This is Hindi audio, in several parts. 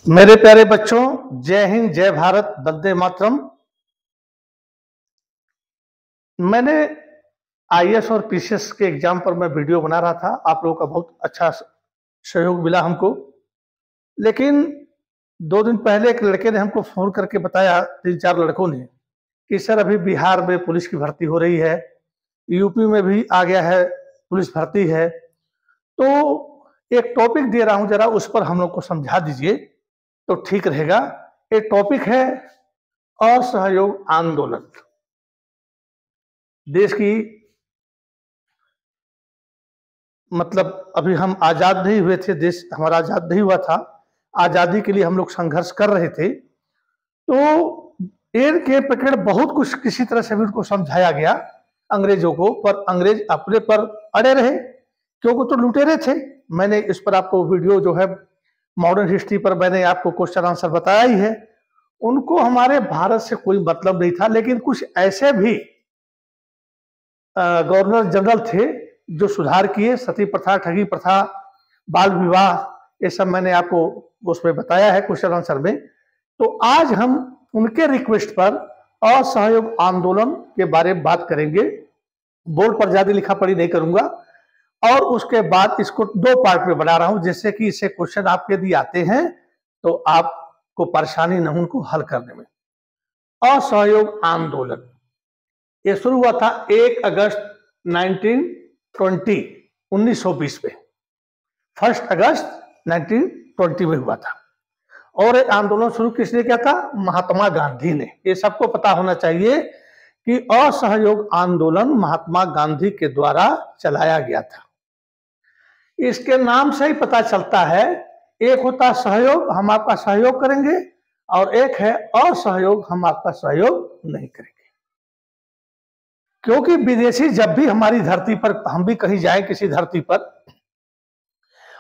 मेरे प्यारे बच्चों, जय हिंद, जय भारत, वंदे मातरम। मैंने आईएएस और पीसीएस के एग्जाम पर मैं वीडियो बना रहा था। आप लोगों का बहुत अच्छा सहयोग मिला हमको। लेकिन 2 दिन पहले एक लड़के ने हमको फोन करके बताया, 3-4 लड़कों ने, कि सर अभी बिहार में पुलिस की भर्ती हो रही है, यूपी में भी आ गया है, पुलिस भर्ती है। तो एक टॉपिक दे रहा हूं, जरा उस पर हम लोग को समझा दीजिए तो ठीक रहेगा। एक टॉपिक है असहयोग आंदोलन। देश की मतलब अभी हम आजाद नहीं हुए थे, देश हमारा आजाद नहीं हुआ था। आजादी के लिए हम लोग संघर्ष कर रहे थे। तो पेड़ के पेड़ बहुत कुछ किसी तरह से भी उनको समझाया गया अंग्रेजों को, पर अंग्रेज अपने पर अड़े रहे क्योंकि तो लुटेरे थे। मैंने इस पर आपको वीडियो जो है मॉडर्न हिस्ट्री पर मैंने आपको क्वेश्चन आंसर बताया ही है। उनको हमारे भारत से कोई मतलब नहीं था, लेकिन कुछ ऐसे भी गवर्नर जनरल थे जो सुधार किए। सती प्रथा, ठगी प्रथा, बाल विवाह, ये सब मैंने आपको उसमें बताया है क्वेश्चन आंसर में। तो आज हम उनके रिक्वेस्ट पर असहयोग आंदोलन के बारे में बात करेंगे। बोर्ड पर ज्यादा लिखा पढ़ी नहीं करूंगा, और उसके बाद इसको 2 पार्ट में बना रहा हूं, जिससे कि इससे क्वेश्चन आपके यदि आते हैं तो आपको परेशानी न हो उनको हल करने में। असहयोग आंदोलन ये शुरू हुआ था 1 अगस्त 1920 में। 1 अगस्त 1920 में हुआ था। और एक आंदोलन शुरू किसने किया था? महात्मा गांधी ने। ये सबको पता होना चाहिए कि असहयोग आंदोलन महात्मा गांधी के द्वारा चलाया गया था। इसके नाम से ही पता चलता है, एक होता सहयोग, हम आपका सहयोग करेंगे, और एक है असहयोग, हम आपका सहयोग नहीं करेंगे। क्योंकि विदेशी जब भी हमारी धरती पर, हम भी कहीं जाए किसी धरती पर,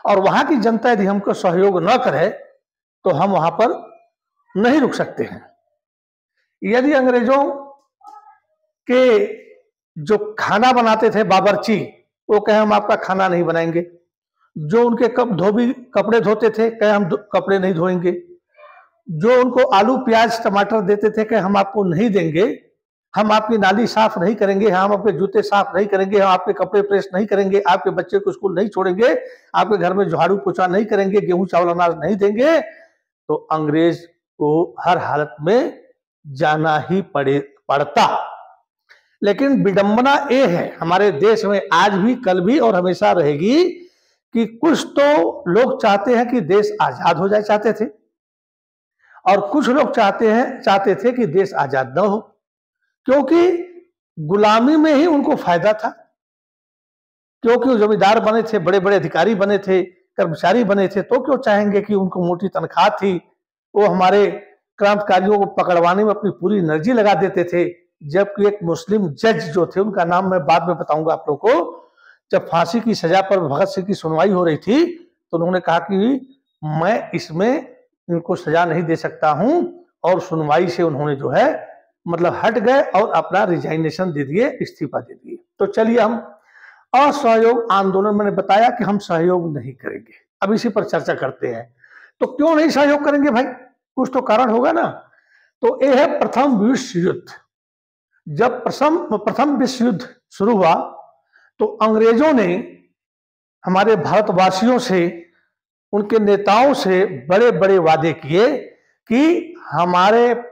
और वहां की जनता यदि हमको सहयोग न करे तो हम वहां पर नहीं रुक सकते हैं। यदि अंग्रेजों के जो खाना बनाते थे बावर्ची, वो कहे हम आपका खाना नहीं बनाएंगे। जो उनके धोबी कपड़े धोते थे, कहे हम कपड़े नहीं धोएंगे। जो उनको आलू प्याज टमाटर देते थे, कहे हम आपको नहीं देंगे, हम आपकी नाली साफ नहीं करेंगे, हम आपके जूते साफ नहीं करेंगे, हम आपके कपड़े प्रेस नहीं करेंगे, आपके बच्चे को स्कूल नहीं छोड़ेंगे, आपके घर में झाड़ू पोछा नहीं करेंगे, गेहूं चावल अनाज नहीं देंगे। तो अंग्रेज को हर हालत में जाना ही पड़ता। लेकिन विडंबना ये है हमारे देश में, आज भी, कल भी और हमेशा रहेगी, कि कुछ तो लोग चाहते हैं कि देश आजाद हो जाए, चाहते थे, और कुछ लोग चाहते थे कि देश आजाद न हो, क्योंकि गुलामी में ही उनको फायदा था। क्योंकि वो जमींदार बने थे, बड़े बड़े अधिकारी बने थे, कर्मचारी बने थे, तो क्यों चाहेंगे कि उनको मोटी तनख्वाह थी, वो हमारे क्रांतिकारियों को पकड़वाने में अपनी पूरी एनर्जी लगा देते थे। जबकि एक मुस्लिम जज जो थे, उनका नाम मैं बाद में बताऊंगा आप लोग को, जब फांसी की सजा पर भगत सिंह की सुनवाई हो रही थी, तो उन्होंने कहा कि मैं इसमें इनको सजा नहीं दे सकता हूं, और सुनवाई से उन्होंने जो है मतलब हट गए और अपना रिजाइनेशन दे दिए, इस्तीफा दे दिए। तो चलिए, हम असहयोग आंदोलन, मैंने बताया कि हम सहयोग नहीं करेंगे, अब इसी पर चर्चा करते हैं। तो क्यों नहीं सहयोग करेंगे भाई? कुछ तो कारण होगा ना। तो यह है प्रथम विश्व युद्ध। जब प्रथम विश्व युद्ध शुरू हुआ तो अंग्रेजों ने हमारे भारतवासियों से, उनके नेताओं से बड़े बड़े वादे किए कि हमारे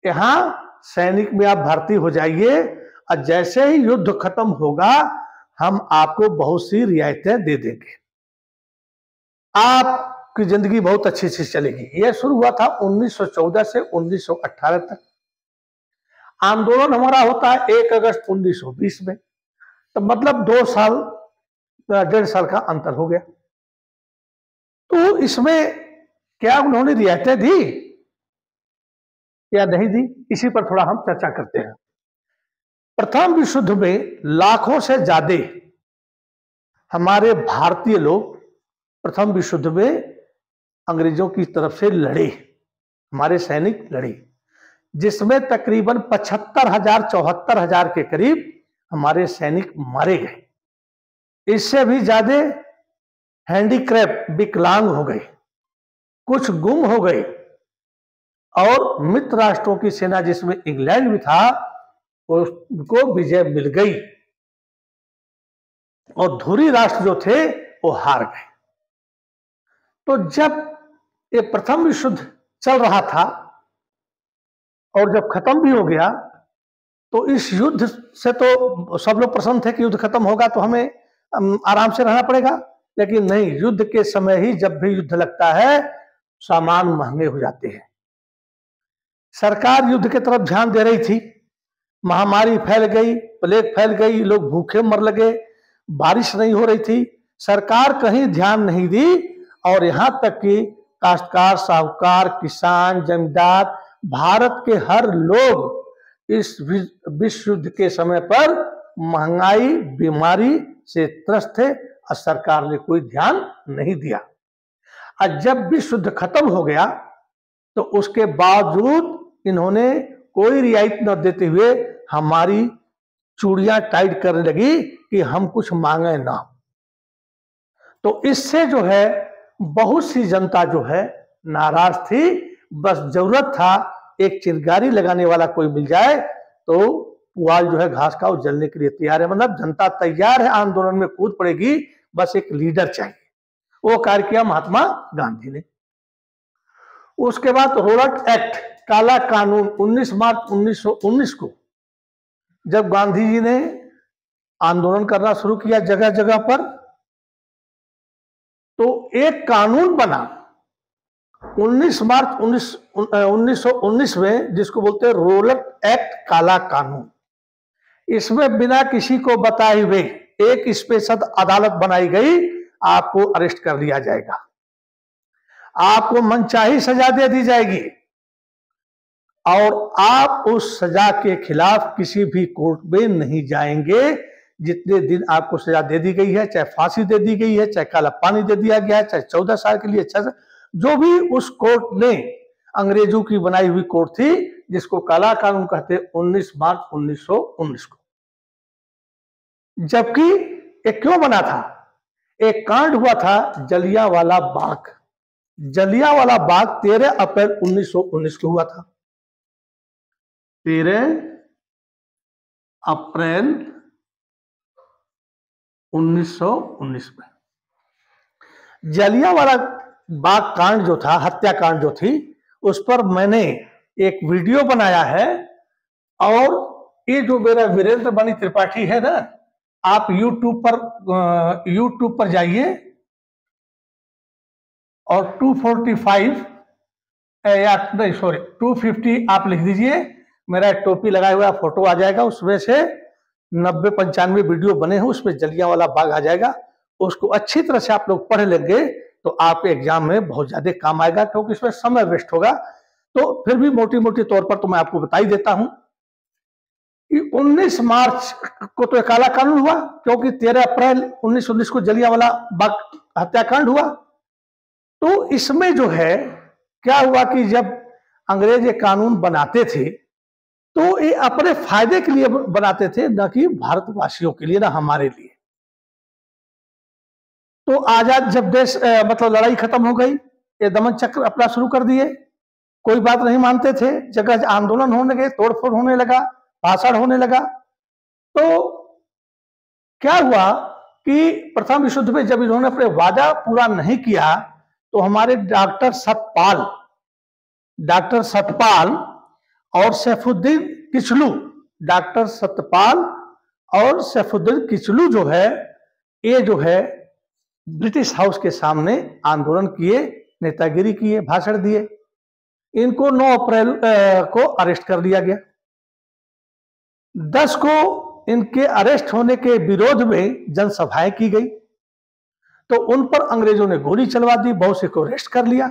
यहां सैनिक में आप भर्ती हो जाइए, और जैसे ही युद्ध खत्म होगा हम आपको बहुत सी रियायतें दे देंगे, आपकी जिंदगी बहुत अच्छी से चलेगी। यह शुरू हुआ था 1914 से 1918 तक। आंदोलन हमारा होता है 1 अगस्त 1920 में। तो मतलब 2 साल, 1.5 साल का अंतर हो गया। तो इसमें क्या उन्होंने रियायतें दी या नहीं दी, इसी पर थोड़ा हम चर्चा करते हैं। प्रथम विश्व युद्ध में लाखों से ज्यादा हमारे भारतीय लोग प्रथम विश्व युद्ध में अंग्रेजों की तरफ से लड़े, हमारे सैनिक लड़े, जिसमें तकरीबन 75,000 74,000 के करीब हमारे सैनिक मारे गए। इससे भी ज्यादा हैंडीक्राफ्ट, विकलांग हो गए। कुछ गुम हो गए और मित्र राष्ट्रों की सेना जिसमें इंग्लैंड भी था उसको विजय मिल गई और धुरी राष्ट्र जो थे वो हार गए। तो जब ये प्रथम विश्व युद्ध चल रहा था और जब खत्म भी हो गया तो इस युद्ध से तो सब लोग प्रसन्न थे कि युद्ध खत्म होगा तो हमें आराम से रहना पड़ेगा, लेकिन नहीं, युद्ध के समय ही जब भी युद्ध लगता है सामान महंगे हो जाते हैं। सरकार युद्ध की तरफ ध्यान दे रही थी, महामारी फैल गई, प्लेग फैल गई, लोग भूखे मर लगे, बारिश नहीं हो रही थी, सरकार कहीं ध्यान नहीं दी और यहां तक कि काश्तकार, साहूकार, किसान, जमींदार, भारत के हर लोग इस विश्व युद्ध के समय पर महंगाई, बीमारी से त्रस्त थे और सरकार ने कोई ध्यान नहीं दिया। और जब विश्व युद्ध खत्म हो गया तो उसके बावजूद इन्होंने कोई रियायत न देते हुए हमारी चूड़ियां टाइट करने लगी कि हम कुछ मांगे ना। तो इससे जो है बहुत सी जनता जो है नाराज थी। बस जरूरत था एक चिंगारी लगाने वाला कोई मिल जाए तो पुआल जो है घास का वो जलने के लिए तैयार है, मतलब जनता तैयार है, आंदोलन में कूद पड़ेगी, बस एक लीडर चाहिए। वो कार्य किया महात्मा गांधी ने। उसके बाद रोलट एक्ट, काला कानून, 19 मार्च 1919 को जब गांधी जी ने आंदोलन करना शुरू किया जगह जगह पर, तो एक कानून बना 19 मार्च 1919 में जिसको बोलते हैं रोलट एक्ट, काला कानून। इसमें बिना किसी को बताए हुए एक स्पेशल अदालत बनाई गई, आपको अरेस्ट कर लिया जाएगा, आपको मनचाही सजा दे दी जाएगी और आप उस सजा के खिलाफ किसी भी कोर्ट में नहीं जाएंगे जितने दिन आपको सजा दे दी गई है, चाहे फांसी दे दी गई है, चाहे काला पानी दे दिया गया है, चाहे 14 साल के लिए 6 साल, जो भी उस कोर्ट ने, अंग्रेजों की बनाई हुई कोर्ट थी जिसको काला कानून कहते, 19 मार्च 1919 को। जबकि ये क्यों बना था? एक कांड हुआ था जलियांवाला बाग। जलियांवाला बाग 13 अप्रैल 1919 को हुआ था। 13 अप्रैल 1919 में जलियांवाला बाग कांड जो था, हत्याकांड जो थी, उस पर मैंने एक वीडियो बनाया है। और ये जो मेरा वीरेंद्र मणि त्रिपाठी है ना, आप यूट्यूब पर जाइए और 245 या नहीं सॉरी 250 आप लिख दीजिए, मेरा टोपी लगाया हुआ फोटो आ जाएगा, उसमें से 90-95 वीडियो बने हैं, उसमें जलियांवाला बाग आ जाएगा। उसको अच्छी तरह से आप लोग पढ़ लेंगे तो आपके एग्जाम में बहुत ज्यादा काम आएगा, क्योंकि इसमें समय वेस्ट होगा। तो फिर भी मोटी मोटी तौर पर तो मैं आपको बता ही देता हूं कि 19 मार्च को तो काला कानून हुआ, क्योंकि 13 अप्रैल 1919 को जलियांवाला बाग हत्याकांड हुआ। तो इसमें जो है क्या हुआ कि जब अंग्रेज ये कानून बनाते थे तो ये अपने फायदे के लिए बनाते थे, न कि भारतवासियों के लिए, ना हमारे लिए। तो आजाद जब देश मतलब लड़ाई खत्म हो गई, ये दमन चक्र अपना शुरू कर दिए, कोई बात नहीं मानते थे, जगह आंदोलन होने लगे, तोड़फोड़ होने लगा, भाषण होने लगा। तो क्या हुआ कि प्रथम विश्व युद्ध में जब इन्होंने अपने वादा पूरा नहीं किया तो हमारे डॉक्टर सतपाल और सैफुद्दीन किचलू, डॉक्टर सतपाल और सैफुद्दीन किचलू जो है, ये जो है ब्रिटिश हाउस के सामने आंदोलन किए, नेतागिरी किए, भाषण दिए। इनको 9 अप्रैल को अरेस्ट कर लिया गया। 10 को इनके अरेस्ट होने के विरोध में जनसभाएं की गई, तो उन पर अंग्रेजों ने गोली चलवा दी, बहुत से को अरेस्ट कर लिया।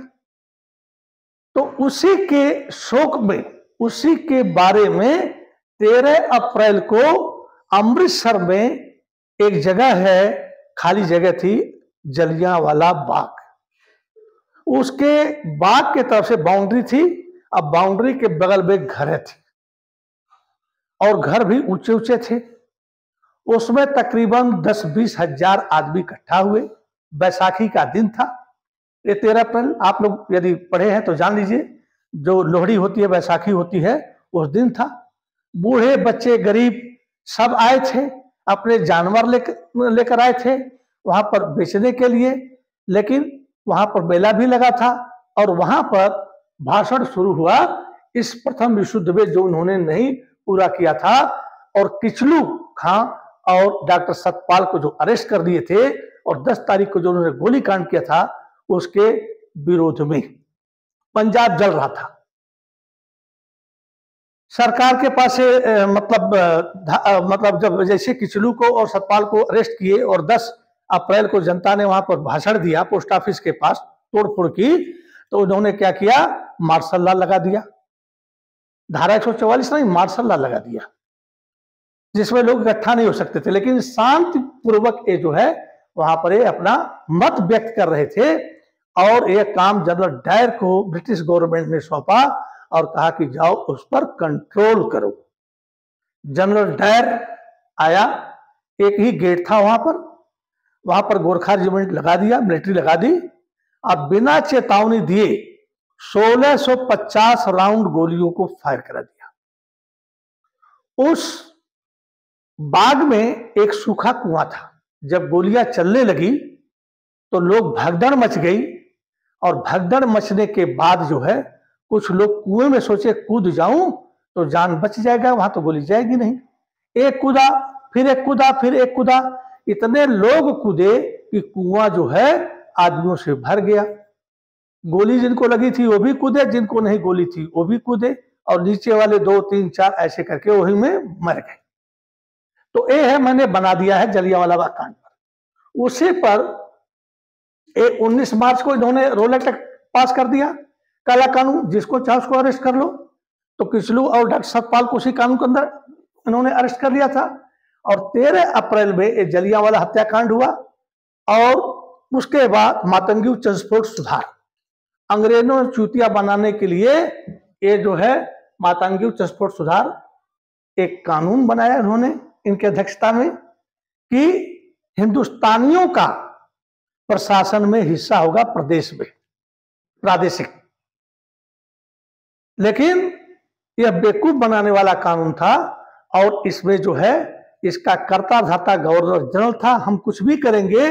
तो उसी के शोक में, उसी के बारे में 13 अप्रैल को अमृतसर में एक जगह है, खाली जगह थी, जलियांवाला बाग। उसके बाग के तरफ से बाउंड्री थी, अब बाउंड्री के बगल में घर थी और घर भी ऊंचे ऊंचे थे। उसमें तकरीबन 10-20 हजार आदमी इकट्ठा हुए। बैसाखी का दिन था, ये 13 अप्रैल आप लोग यदि पढ़े हैं तो जान लीजिए, जो लोहड़ी होती है, बैसाखी होती है, उस दिन था। बूढ़े बच्चे गरीब सब आए थे, अपने जानवर लेकर आए थे वहां पर बेचने के लिए। लेकिन वहां पर मेला भी लगा था और वहां पर भाषण शुरू हुआ इस प्रथम विश्व युद्ध में जो उन्होंने नहीं पूरा किया था, और किचलू खां और डॉक्टर सतपाल को जो अरेस्ट कर दिए थे और 10 तारीख को जो उन्होंने गोलीकांड किया था, उसके विरोध में पंजाब जल रहा था। सरकार के पास मतलब जब जैसे किचलू को और सतपाल को अरेस्ट किए और 10 अप्रैल को जनता ने वहां पर भाषण दिया पोस्ट ऑफिस के पास, तोड़फोड़ की, तो उन्होंने क्या किया, मार्शल लॉ लगा दिया। धारा 144 नहीं, मार्शल लॉ लगा दिया, जिसमें लोग इकट्ठा नहीं हो सकते थे। लेकिन शांतिपूर्वक ये जो है वहां पर ये अपना मत व्यक्त कर रहे थे और ये काम जनरल डायर को ब्रिटिश गवर्नमेंट ने सौंपा और कहा कि जाओ उस पर कंट्रोल करो। जनरल डायर आया, एक ही गेट था वहां पर गोरखा रेजिमेंट लगा दिया, मिलिट्री लगा दी, और बिना चेतावनी दिए 1650 राउंड गोलियों को फायर करा दिया। उस बाग में एक सूखा कुआं था, जब गोलियां चलने लगी तो लोग भगदड़ मच गई, और भगदड़ मचने के बाद जो है कुछ लोग कुएं में सोचे कूद जाऊं तो जान बच जाएगा, वहां तो गोली जाएगी नहीं। एक कूदा, फिर एक कूदा, फिर एक कूदा, इतने लोग कूदे कि कुआं जो है आदमियों से भर गया। गोली जिनको लगी थी वो भी कूदे, जिनको नहीं गोली थी वो भी कूदे, और नीचे वाले 2, 3, 4 ऐसे करके वही में मर गए। तो ये है, मैंने बना दिया है जलियांवाला बाग कांड पर। उसी पर 19 मार्च को इन्होंने रोल एक्ट पास कर दिया, काला कानून, जिसको चाहे उसको अरेस्ट कर लो। तो किचलू और डॉक्टर सतपाल को उसी कानून के अंदर इन्होंने अरेस्ट कर लिया था। और 13 अप्रैल में ये जलियांवाला हत्याकांड हुआ, और उसके बाद मातंगी चंस्फोट सुधार, अंग्रेजों ने चूतिया बनाने के लिए ये जो है मातंगी चंस्फोट सुधार एक कानून बनाया उन्होंने इनके अध्यक्षता में, कि हिंदुस्तानियों का प्रशासन में हिस्सा होगा प्रदेश में, प्रादेशिक। लेकिन यह बेवकूफ बनाने वाला कानून था, और इसमें जो है इसका कर्ता धाता गवर्नर जनरल था। हम कुछ भी करेंगे,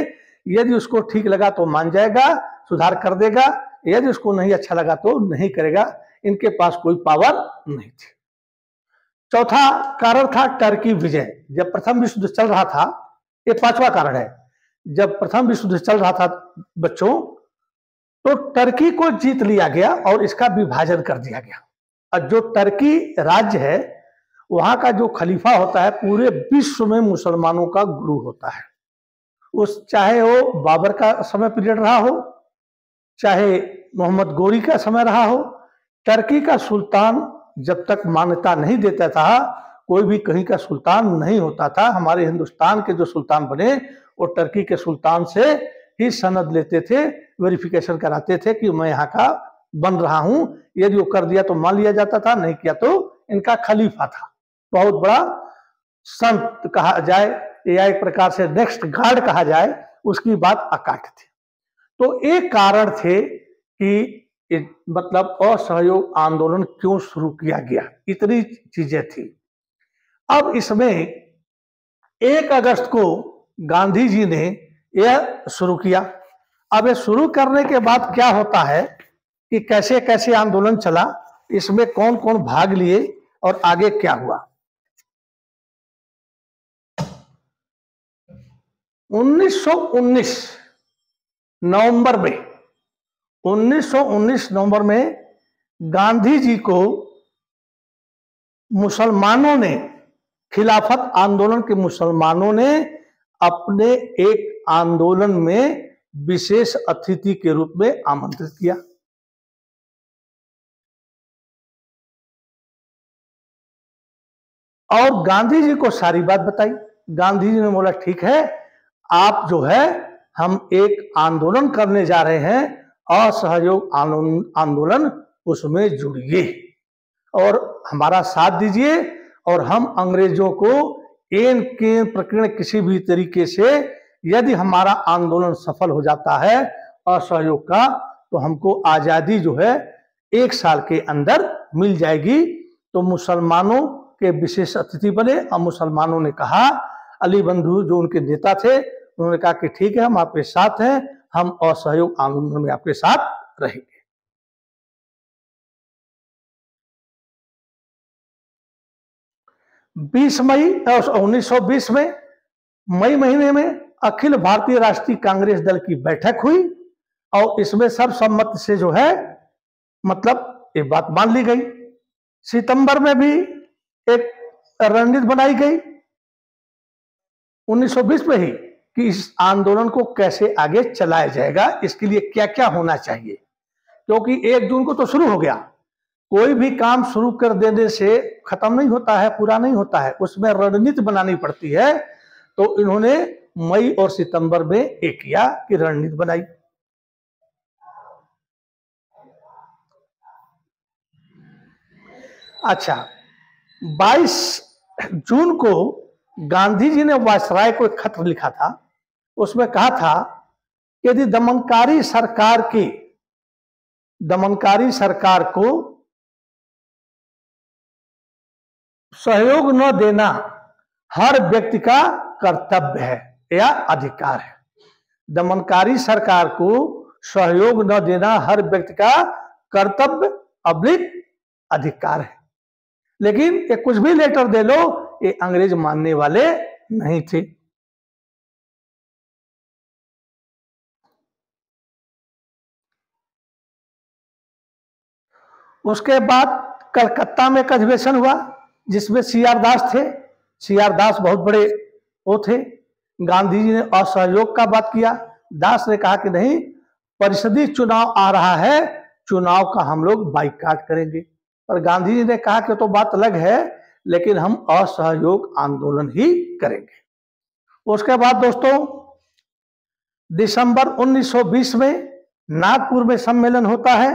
यदि उसको ठीक लगा तो मान जाएगा, सुधार कर देगा, यदि उसको नहीं अच्छा लगा तो नहीं करेगा। इनके पास कोई पावर नहीं थी। चौथा कारण था टर्की विजय। जब प्रथम विश्व युद्ध चल रहा था, ये 5वां कारण है, जब प्रथम विश्व युद्ध चल रहा था बच्चों, तो टर्की को जीत लिया गया और इसका विभाजन कर दिया गया। और जो टर्की राज्य है, वहां का जो खलीफा होता है पूरे विश्व में मुसलमानों का गुरु होता है। उस चाहे वो बाबर का समय पीरियड रहा हो, चाहे मोहम्मद गोरी का समय रहा हो, टर्की का सुल्तान जब तक मान्यता नहीं देता था, कोई भी कहीं का सुल्तान नहीं होता था। हमारे हिंदुस्तान के जो सुल्तान बने वो टर्की के सुल्तान से ही सनद लेते थे, वेरिफिकेशन कराते थे कि मैं यहाँ का बन रहा हूं। यदि वो कर दिया तो मान लिया जाता था, नहीं किया तो इनका खलीफा था, बहुत बड़ा संत कहा जाए या एक प्रकार से नेक्स्ट गार्ड कहा जाए, उसकी बात अकाट थी। तो एक कारण थे कि मतलब असहयोग आंदोलन क्यों शुरू किया गया, इतनी चीजें थी। अब इसमें 1 अगस्त को गांधी जी ने यह शुरू किया। अब ये शुरू करने के बाद क्या होता है कि कैसे कैसे आंदोलन चला, इसमें कौन कौन भाग लिए और आगे क्या हुआ। 1919 नवंबर में 1919 नवंबर में गांधी जी को मुसलमानों ने, खिलाफत आंदोलन के मुसलमानों ने अपने एक आंदोलन में विशेष अतिथि के रूप में आमंत्रित किया। और गांधी जी को सारी बात बताई। गांधी जी ने बोला ठीक है, आप जो है हम एक आंदोलन करने जा रहे हैं, असहयोग आंदोलन, उसमें जुड़िए और हमारा साथ दीजिए, और हम अंग्रेजों को एन के प्रकरण किसी भी तरीके से, यदि हमारा आंदोलन सफल हो जाता है असहयोग का, तो हमको आजादी जो है 1 साल के अंदर मिल जाएगी। तो मुसलमानों के विशेष अतिथि बने और मुसलमानों ने कहा, अली बंधु जो उनके नेता थे, उन्होंने कहा कि ठीक है, हम आपके साथ हैं, हम असहयोग आंदोलन में आपके साथ रहेंगे। मई 1920 में मई महीने में अखिल भारतीय राष्ट्रीय कांग्रेस दल की बैठक हुई और इसमें सर्वसम्मति से जो है मतलब ये बात मान ली गई। सितंबर में भी एक रणनीति बनाई गई 1920 में ही कि इस आंदोलन को कैसे आगे चलाया जाएगा, इसके लिए क्या क्या होना चाहिए, क्योंकि 1 जून को तो शुरू हो गया। कोई भी काम शुरू कर देने से खत्म नहीं होता है, पूरा नहीं होता है, उसमें रणनीति बनानी पड़ती है। तो इन्होंने मई और सितंबर में एक किया कि रणनीति बनाई। अच्छा, 22 जून को गांधी जी ने वायसराय को एक खत लिखा था, उसमें कहा था कि यदि दमनकारी सरकार को सहयोग न देना हर व्यक्ति का कर्तव्य है या अधिकार है। दमनकारी सरकार को सहयोग न देना हर व्यक्ति का कर्तव्य अब्लिक अधिकार है। लेकिन ये कुछ भी लेटर दे लो, ये अंग्रेज मानने वाले नहीं थे। उसके बाद कलकत्ता में एक अधिवेशन हुआ जिसमें सीआर दास थे। सीआर दास बहुत बड़े वो थे। गांधी जी ने असहयोग का बात किया। दास ने कहा कि नहीं, परिषदीय चुनाव आ रहा है, चुनाव का हम लोग बाइकाट करेंगे। पर गांधी जी ने कहा कि तो बात अलग है, लेकिन हम असहयोग आंदोलन ही करेंगे। उसके बाद दोस्तों दिसंबर 1920 में नागपुर में सम्मेलन होता है।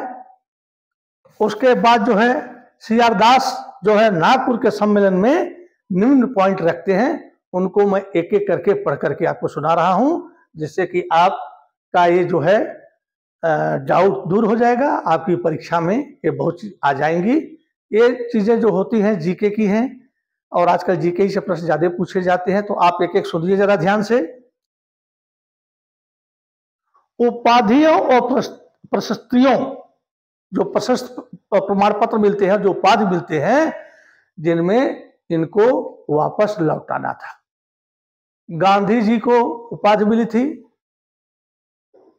उसके बाद जो है सीआर दास जो है नागपुर के सम्मेलन में निम्न पॉइंट रखते हैं, उनको मैं एक एक करके पढ़ करके आपको सुना रहा हूं, जिससे कि आपका ये जो है डाउट दूर हो जाएगा। आपकी परीक्षा में ये बहुत चीज आ जाएंगी। ये चीजें जो होती हैं जीके की हैं, और आजकल जीके से प्रश्न ज्यादा पूछे जाते हैं, तो आप एक एक सुनिए जरा ध्यान से। उपाधियों और प्रशस्तियों, जो प्रशस्त प्रमाण पत्र मिलते हैं, जो उपाधि मिलते हैं, जिनमें इनको वापस लौटाना था। गांधी जी को उपाधि मिली थी,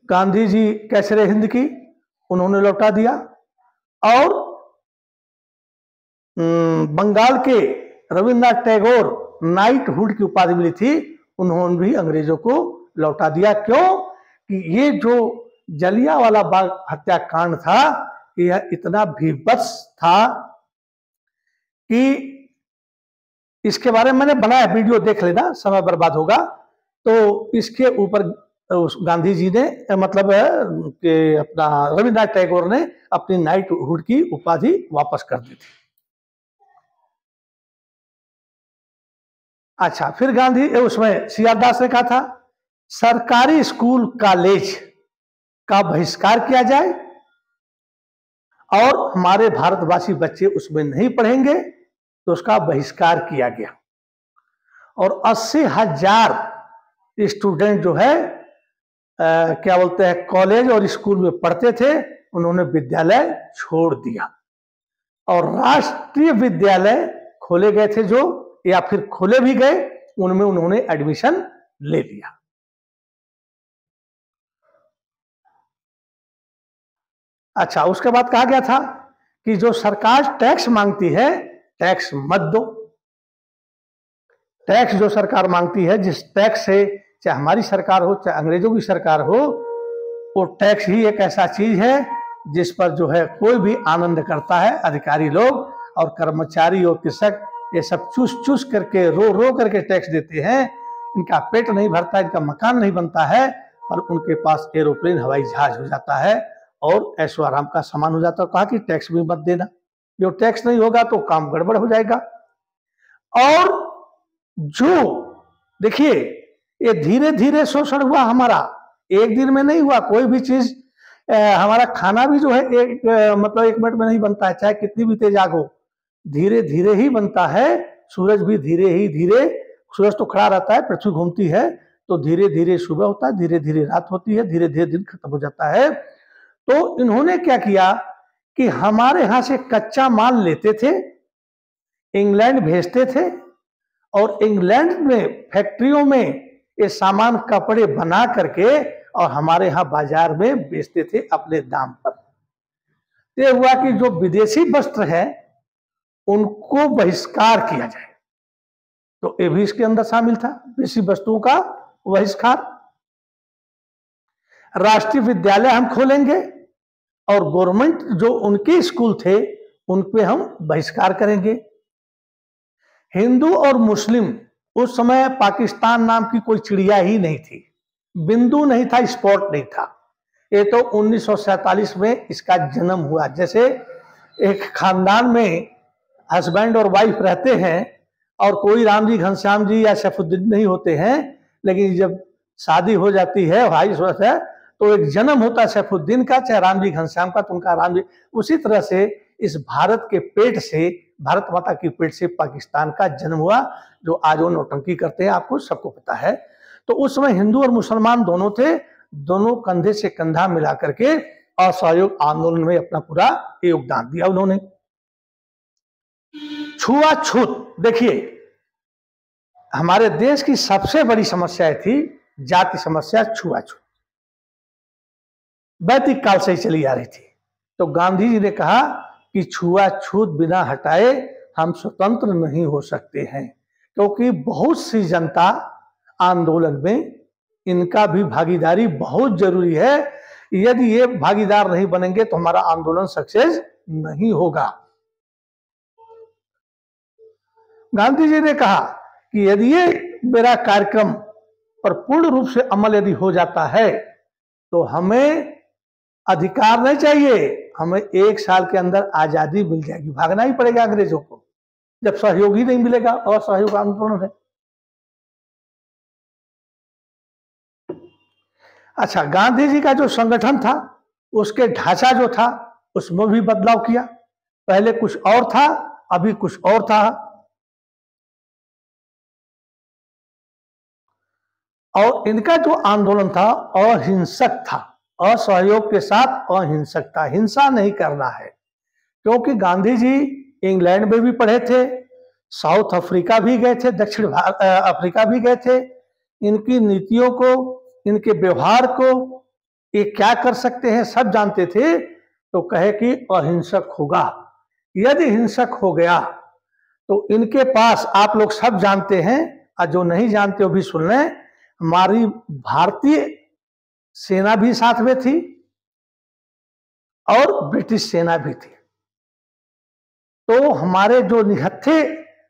गांधी जी कैसरे हिंद की, उन्होंने लौटा दिया। और बंगाल के रविन्द्रनाथ टैगोर नाइटहुड की उपाधि मिली थी, उन्होंने भी अंग्रेजों को लौटा दिया। क्यों कि ये जो जलियांवाला बाग हत्याकांड था, यह इतना भीभत्स था कि इसके बारे में मैंने बनाया वीडियो, देख लेना, समय बर्बाद होगा। तो इसके ऊपर गांधी जी ने मतलब कि अपना रविन्द्रनाथ टैगोर ने अपनी नाइटहुड की उपाधि वापस कर दी थी। अच्छा, फिर गांधी उसमें सीआर दास ने कहा था सरकारी स्कूल कॉलेज का बहिष्कार किया जाए और हमारे भारतवासी बच्चे उसमें नहीं पढ़ेंगे, तो उसका बहिष्कार किया गया। और 80,000 स्टूडेंट जो है क्या बोलते हैं कॉलेज और स्कूल में पढ़ते थे, उन्होंने विद्यालय छोड़ दिया। और राष्ट्रीय विद्यालय खोले गए थे जो, या फिर खोले भी गए, उनमें उन्होंने एडमिशन ले लिया। अच्छा, उसके बाद कहा गया था कि जो सरकार टैक्स मांगती है, टैक्स मत दो। टैक्स जो सरकार मांगती है, जिस टैक्स से चाहे हमारी सरकार हो चाहे अंग्रेजों की सरकार हो, वो टैक्स ही एक ऐसा चीज है जिस पर जो है कोई भी आनंद करता है। अधिकारी लोग और कर्मचारी और कृषक ये सब चूस चूस करके रो रो करके टैक्स देते हैं। इनका पेट नहीं भरता, इनका मकान नहीं बनता है, और उनके पास एरोप्लेन हवाई जहाज हो जाता है और ऐशो आराम का सामान हो जाता है। कहा कि टैक्स भी मत देना, जो टैक्स नहीं होगा तो काम गड़बड़ हो जाएगा। और जो देखिए ये धीरे धीरे शोषण हुआ हमारा, एक दिन में नहीं हुआ। कोई भी चीज हमारा खाना भी जो है मतलब 1 मिनट में नहीं बनता है, चाहे कितनी भी तेज आग हो, धीरे धीरे ही बनता है। सूरज भी धीरे, सूरज तो खड़ा रहता है, पृथ्वी घूमती है, तो धीरे धीरे सुबह होता है, धीरे धीरे रात होती है, धीरे धीरे दिन खत्म हो जाता है। तो इन्होंने क्या किया कि हमारे यहां से कच्चा माल लेते थे, इंग्लैंड भेजते थे, और इंग्लैंड में फैक्ट्रियों में ये सामान कपड़े बना करके और हमारे यहां बाजार में बेचते थे अपने दाम पर। ये हुआ कि जो विदेशी वस्त्र है उनको बहिष्कार किया जाए, तो ये भी इसके अंदर शामिल था, विदेशी वस्तुओं का बहिष्कार। राष्ट्रीय विद्यालय हम खोलेंगे और गवर्नमेंट जो उनके स्कूल थे उन पे हम बहिष्कार करेंगे। हिंदू और मुस्लिम, उस समय पाकिस्तान नाम की कोई चिड़िया ही नहीं थी, बिंदु नहीं था, स्पॉट नहीं था। ये तो 1947 में इसका जन्म हुआ। जैसे एक खानदान में हस्बैंड और वाइफ रहते हैं और कोई राम जी, घनश्याम जी या सैफुद्दीन नहीं होते हैं, लेकिन जब शादी हो जाती है, भाई है, तो एक जन्म होता है सैफुद्दीन का, चाहे राम जी घनश्याम का, तो उनका राम जी। उसी तरह से इस भारत के पेट से, भारत माता की पेट से पाकिस्तान का जन्म हुआ, जो आज वो नौटंकी करते हैं, आपको सबको पता है। तो उस समय हिंदू और मुसलमान दोनों थे, दोनों कंधे से कंधा मिला करके असहयोग आंदोलन में अपना पूरा योगदान दिया उन्होंने। छुआछूत, देखिए हमारे देश की सबसे बड़ी समस्या थी जाति समस्या, छुआछूत, वैदिक काल से ही चली आ रही थी। तो गांधी जी ने कहा कि छुआछूत बिना हटाए हम स्वतंत्र नहीं हो सकते हैं, क्योंकि बहुत सी जनता आंदोलन में, इनका भी भागीदारी बहुत जरूरी है। यदि ये भागीदार नहीं बनेंगे तो हमारा आंदोलन सक्सेस नहीं होगा। गांधी जी ने कहा कि यदि ये मेरा कार्यक्रम पर पूर्ण रूप से अमल यदि हो जाता है तो हमें अधिकार नहीं चाहिए, हमें 1 साल के अंदर आजादी मिल जाएगी। भागना ही पड़ेगा अंग्रेजों को, जब सहयोग ही नहीं मिलेगा। और सहयोग आंदोलन है। अच्छा, गांधी जी का जो संगठन था, उसके ढांचा जो था, उसमें भी बदलाव किया। पहले कुछ और था, अभी कुछ और था। और इनका जो आंदोलन था अहिंसक था, असहयोग के साथ अहिंसक था, हिंसा नहीं करना है। क्योंकि गांधी जी इंग्लैंड में भी पढ़े थे, साउथ अफ्रीका भी गए थे, दक्षिण अफ्रीका भी गए थे। इनकी नीतियों को, इनके व्यवहार को, ये क्या कर सकते हैं सब जानते थे। तो कहे कि अहिंसक होगा। यदि हिंसक हो गया तो इनके पास, आप लोग सब जानते हैं और जो नहीं जानते वो भी सुन लें, हमारी भारतीय सेना भी साथ में थी और ब्रिटिश सेना भी थी। तो हमारे जो निहत्थे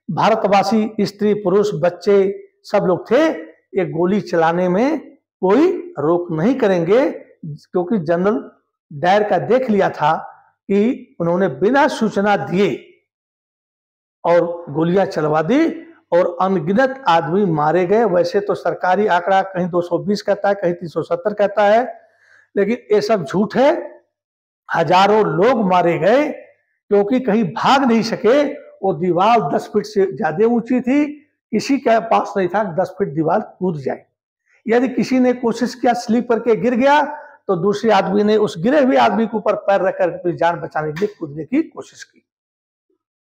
भारतवासी स्त्री पुरुष बच्चे सब लोग थे, ये गोली चलाने में कोई रोक नहीं करेंगे, क्योंकि जनरल डायर का देख लिया था कि उन्होंने बिना सूचना दिए और गोलियां चलवा दी और अनगिनत आदमी मारे गए। वैसे तो सरकारी आंकड़ा कहीं 220 कहता है, कहीं 370 कहता है, लेकिन ये सब झूठ है। हजारों लोग मारे गए, क्योंकि कहीं भाग नहीं सके। वो दीवार 10 फीट से ज्यादा ऊंची थी, किसी के पास नहीं था 10 फीट दीवार कूद जाए। यदि किसी ने कोशिश किया, स्लिप करके गिर गया, तो दूसरे आदमी ने उस गिरे हुए आदमी के ऊपर पैर रखकर अपनी जान बचाने के लिए कूदने की कोशिश की।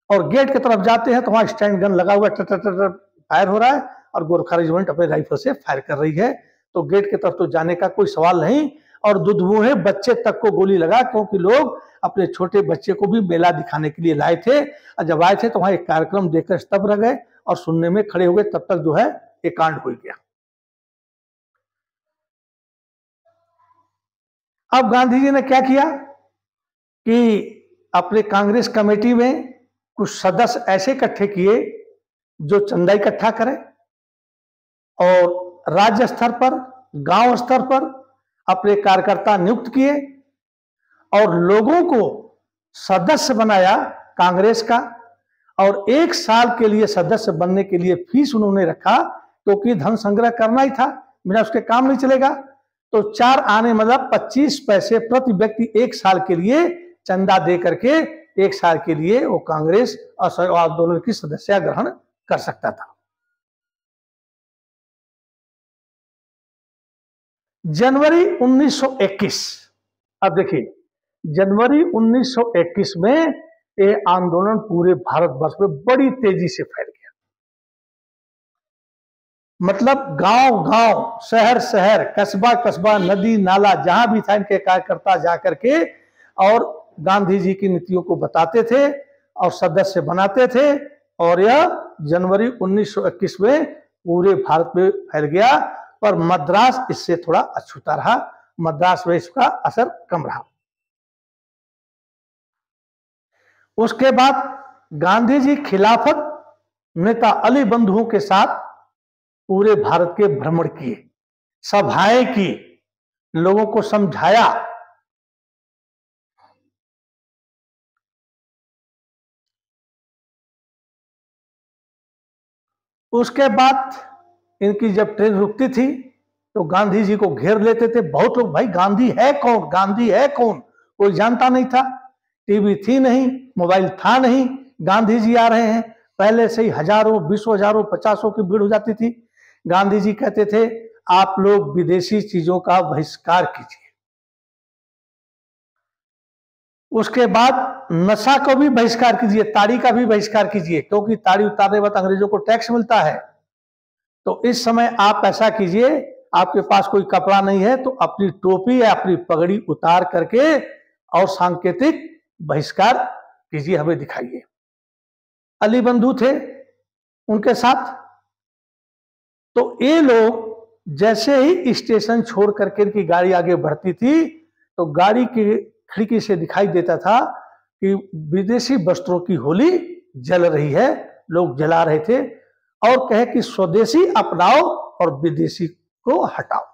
और गेट की तरफ जाते हैं तो वहां स्टैंड गन लगा हुआ, फायर हो रहा है और गोरखा रेजिमेंट अपने राइफल से फायर कर रही है। तो गेट की तरफ तो जाने का कोई सवाल नहीं। और दुधमुहे बच्चे तक को गोली लगा, क्योंकि लोग अपने छोटे बच्चे को भी मेला दिखाने के लिए लाए थे। और जब आए थे तो वहां एक कार्यक्रम देखकर स्तब्ध रह गए और सुनने में खड़े हो गए। तब तक जो है ये कांड हो गया। अब गांधी जी ने क्या किया कि अपने कांग्रेस कमेटी में कुछ सदस्य ऐसे इकट्ठे किए जो चंदा इकट्ठा करें और राज्य स्तर पर, गांव स्तर पर अपने कार्यकर्ता नियुक्त किए और लोगों को सदस्य बनाया कांग्रेस का। और 1 साल के लिए सदस्य बनने के लिए फीस उन्होंने रखा, क्योंकि धन संग्रह करना ही था, बिना उसके काम नहीं चलेगा। तो 4 आने मतलब 25 पैसे प्रति व्यक्ति 1 साल के लिए चंदा दे करके 1 साल के लिए वो कांग्रेस असहयोग आंदोलन की सदस्यता ग्रहण कर सकता था। जनवरी 1921, अब देखिए जनवरी 1921 में ये आंदोलन पूरे भारतवर्ष में बड़ी तेजी से फैल गया। मतलब गांव गांव, शहर शहर, कस्बा कस्बा, नदी नाला, जहां भी था इनके कार्यकर्ता जाकर के और गांधी जी की नीतियों को बताते थे और सदस्य बनाते थे। और यह जनवरी 1921 में पूरे भारत में फैल गया, पर मद्रास इससे थोड़ा अछूता रहा। मद्रास में इसका असर कम रहा। उसके बाद गांधी जी खिलाफत नेता अली बंधुओं के साथ पूरे भारत के भ्रमण किए, सभाएं की, लोगों को समझाया। उसके बाद इनकी जब ट्रेन रुकती थी तो गांधी जी को घेर लेते थे बहुत लोग। भाई गांधी है कौन, गांधी है कौन, कोई जानता नहीं था। टीवी थी नहीं, मोबाइल था नहीं, गांधी जी आ रहे हैं। पहले से ही हजारों, 20 हजारों, 50 की भीड़ हो जाती थी। गांधी जी कहते थे आप लोग विदेशी चीजों का बहिष्कार कीजिए। उसके बाद नशा को भी बहिष्कार कीजिए, ताड़ी का भी बहिष्कार कीजिए, क्योंकि ताड़ी उतारने बाद अंग्रेजों को टैक्स मिलता है। तो इस समय आप ऐसा कीजिए, आपके पास कोई कपड़ा नहीं है तो अपनी टोपी या अपनी पगड़ी उतार करके और सांकेतिक बहिष्कार कीजिए, हमें दिखाइए। अली बंधु थे उनके साथ। तो ये लोग जैसे ही स्टेशन छोड़ करके इनकी गाड़ी आगे बढ़ती थी तो गाड़ी की खिड़की से दिखाई देता था कि विदेशी वस्त्रों की होली जल रही है। लोग जला रहे थे और कहे कि स्वदेशी अपनाओ और विदेशी को हटाओ।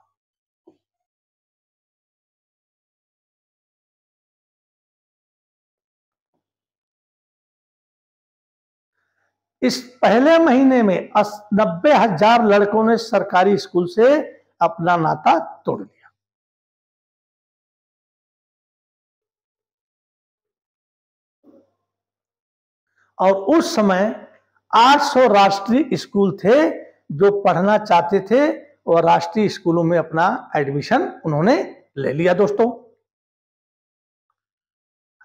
इस पहले महीने में 90,000 लड़कों ने सरकारी स्कूल से अपना नाता तोड़ दिया। और उस समय 800 राष्ट्रीय स्कूल थे जो पढ़ना चाहते थे और राष्ट्रीय स्कूलों में अपना एडमिशन उन्होंने ले लिया। दोस्तों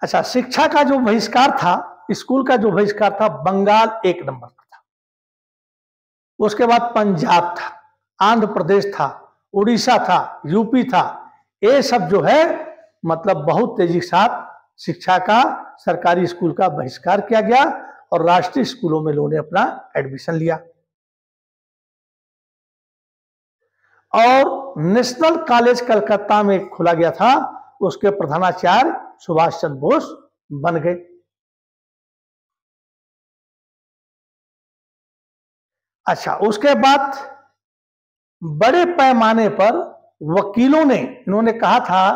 अच्छा, शिक्षा का जो बहिष्कार था, स्कूल का जो बहिष्कार था, बंगाल 1 नंबर पर था। उसके बाद पंजाब था, आंध्र प्रदेश था, उड़ीसा था, यूपी था। ये सब जो है मतलब बहुत तेजी के साथ शिक्षा का, सरकारी स्कूल का बहिष्कार किया गया और राष्ट्रीय स्कूलों में लोगों ने अपना एडमिशन लिया। और नेशनल कॉलेज कलकत्ता में खोला गया था, उसके प्रधानाचार्य सुभाष चंद्र बोस बन गए। अच्छा, उसके बाद बड़े पैमाने पर वकीलों ने, इन्होंने कहा था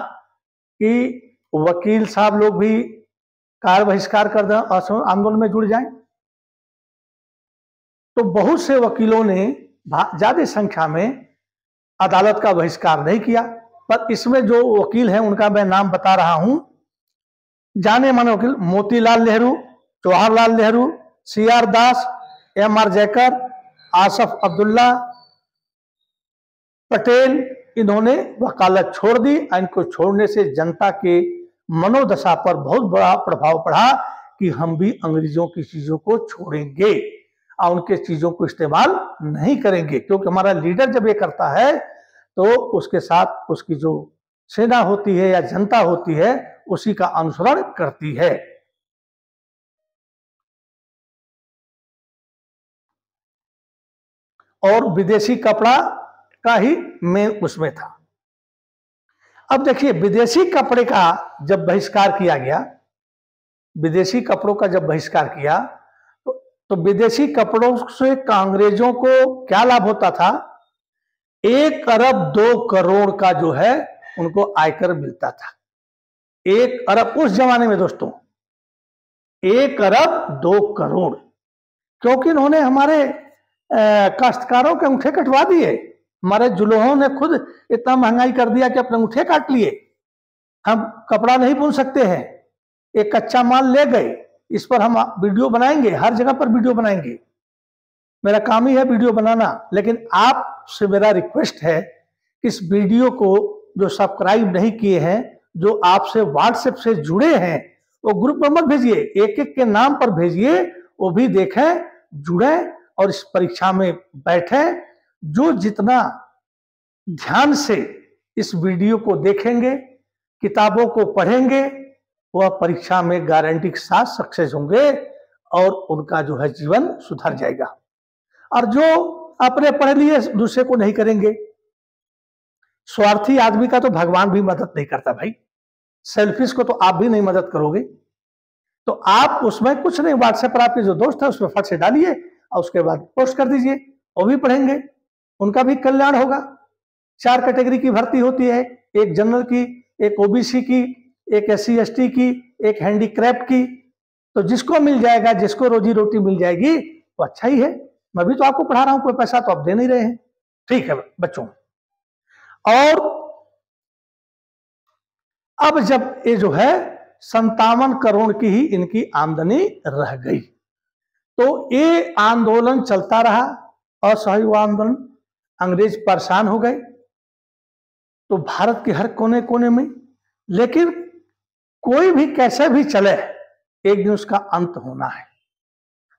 कि वकील साहब लोग भी कार्य बहिष्कार कर दें, आंदोलन में जुड़ जाएं। तो बहुत से वकीलों ने ज्यादा संख्या में अदालत का बहिष्कार नहीं किया। पर इसमें जो वकील हैं उनका मैं नाम बता रहा हूं। जाने माने वकील मोतीलाल नेहरू, जवाहरलाल नेहरू, CR दास, MR जयकर, आसफ अब्दुल्ला पटेल, इन्होंने वकालत छोड़ दी। इनको छोड़ने से जनता के मनोदशा पर बहुत बड़ा प्रभाव पड़ा कि हम भी अंग्रेजों की चीजों को छोड़ेंगे और उनके चीजों को इस्तेमाल नहीं करेंगे। क्योंकि हमारा लीडर जब ये करता है तो उसके साथ उसकी जो सेना होती है या जनता होती है उसी का अनुसरण करती है। और विदेशी कपड़ा का ही मेन उसमें था। अब देखिए, विदेशी कपड़े का जब बहिष्कार किया गया, विदेशी कपड़ों का जब बहिष्कार किया तो विदेशी कपड़ों से अंग्रेजों को क्या लाभ होता था? 1 अरब 2 करोड़ का जो है उनको आयकर मिलता था। 1 अरब उस जमाने में दोस्तों, 1 अरब 2 करोड़, क्योंकि इन्होंने हमारे काश्तकारों के अंगूठे कटवा दिए। हमारे जुल्हों ने खुद इतना महंगाई कर दिया कि अपने अंगूठे काट लिए। हम कपड़ा नहीं बुन सकते हैं, एक कच्चा माल ले गए, इस पर हम वीडियो बनाएंगे, हर जगह पर वीडियो बनाएंगे, मेरा काम ही है वीडियो बनाना। लेकिन आपसे मेरा रिक्वेस्ट है कि इस वीडियो को जो सब्सक्राइब नहीं किए हैं, जो आपसे व्हाट्सएप से जुड़े हैं, वो ग्रुप में मत भेजिए, एक एक के नाम पर भेजिए, वो भी देखें, जुड़ें और इस परीक्षा में बैठें। जो जितना ध्यान से इस वीडियो को देखेंगे, किताबों को पढ़ेंगे, वह परीक्षा में गारंटी के साथ सक्सेस होंगे और उनका जो है जीवन सुधर जाएगा। और जो अपने पढ़े लिए दूसरे को नहीं करेंगे, स्वार्थी आदमी का तो भगवान भी मदद नहीं करता भाई, सेल्फिश को तो आप भी नहीं मदद करोगे। तो आप उसमें कुछ नहीं, व्हाट्सएप पर आपके जो दोस्त है उसमें फट से डालिए और उसके बाद पोस्ट कर दीजिए, वो भी पढ़ेंगे, उनका भी कल्याण होगा। 4 कैटेगरी की भर्ती होती है, एक जनरल की, एक ओबीसी की, एक SC ST की, एक हैंडीक्राफ्ट की। तो जिसको मिल जाएगा, जिसको रोजी रोटी मिल जाएगी तो अच्छा ही है। मैं भी तो आपको पढ़ा रहा हूं, कोई पैसा तो आप दे नहीं रहे हैं। ठीक है बच्चों, और अब जब ये जो है 57 करोड़ की ही इनकी आमदनी रह गई, तो ये आंदोलन चलता रहा, असहयोग आंदोलन, अंग्रेज परेशान हो गए तो भारत के हर कोने कोने में। लेकिन कोई भी कैसे भी चले, एक दिन उसका अंत होना है।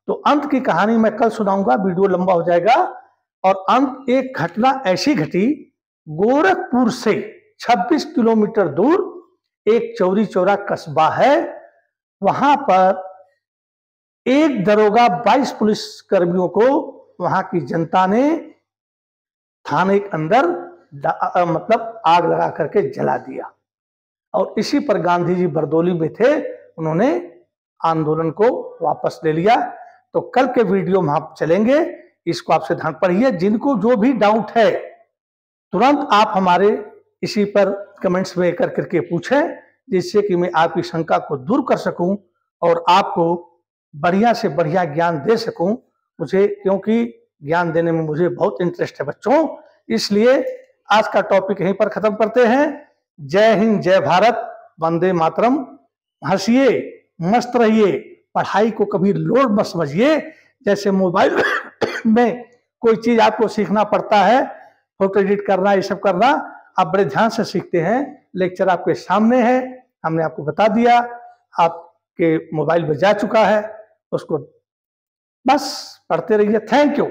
तो अंत की कहानी मैं कल सुनाऊंगा, वीडियो लंबा हो जाएगा। और अंत एक घटना ऐसी घटी, गोरखपुर से 26 किलोमीटर दूर एक चौरी चौरा कस्बा है, वहां पर एक दरोगा 22 पुलिस कर्मियों को वहां की जनता ने थाने के अंदर मतलब आग लगा करके जला दिया। और इसी पर गांधी जी बरदोली में थे, उन्होंने आंदोलन को वापस ले लिया। तो कल के वीडियो में आप चलेंगे, इसको आपसे ध्यान पढ़िए। जिनको जो भी डाउट है तुरंत आप हमारे इसी पर कमेंट्स में कर करके पूछें, जिससे कि मैं आपकी शंका को दूर कर सकूं और आपको बढ़िया से बढ़िया ज्ञान दे सकूं। मुझे, क्योंकि ज्ञान देने में मुझे बहुत इंटरेस्ट है बच्चों, इसलिए आज का टॉपिक यहीं पर खत्म करते हैं। जय हिंद, जय भारत, वंदे मातरम। हंसिए, मस्त रहिए, पढ़ाई को कभी लोड मत समझिए। जैसे मोबाइल में कोई चीज आपको सीखना पड़ता है, फोटो एडिट करना, ये सब करना, आप बड़े ध्यान से सीखते हैं। लेक्चर आपके सामने है, हमने आपको बता दिया, आपके मोबाइल में जा चुका है, उसको बस पढ़ते रहिए। Thank you.